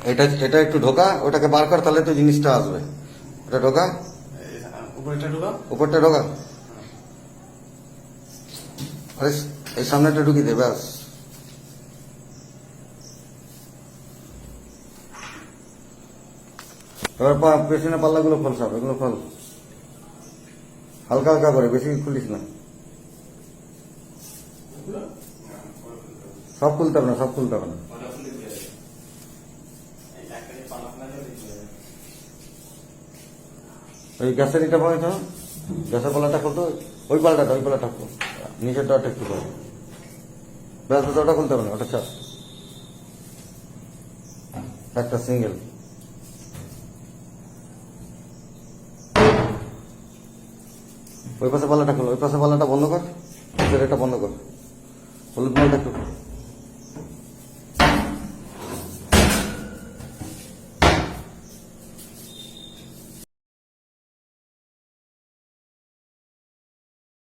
এটা এটা একটু ঢোকা, ওটাকে বার কর, তাহলে তো জিনিসটা আসবে। এটা ঢোকা, উপরেটা ঢোকা। উপরটা ঢোকা। আরে এই সামনেটা ঢুকিয়ে দে, ব্যাস। এবার পেছনে পাল্লাগুলো খোল, সব এগুলো খোল, হালকা হালকা করে, বেশি খুলিস না। সব খুলতে হবে না, সব খুলতে হবে না। ওই গ্যাসের এটা পাওয়া যায়, গ্যাসের পাল্লাটা খুলতো, ওই পাল্লাটা খুল, নিচের ডট একটু করে, ব্যাস। ওটা খুলতে হবে না, ওটা চাপ, একটা সিঙ্গেল। ওই পাশে পাল্লাটা খোল, ওই পাশে পাল্লাটা বন্ধ কর, এটা বন্ধ কর, হলুদ মালটা একটু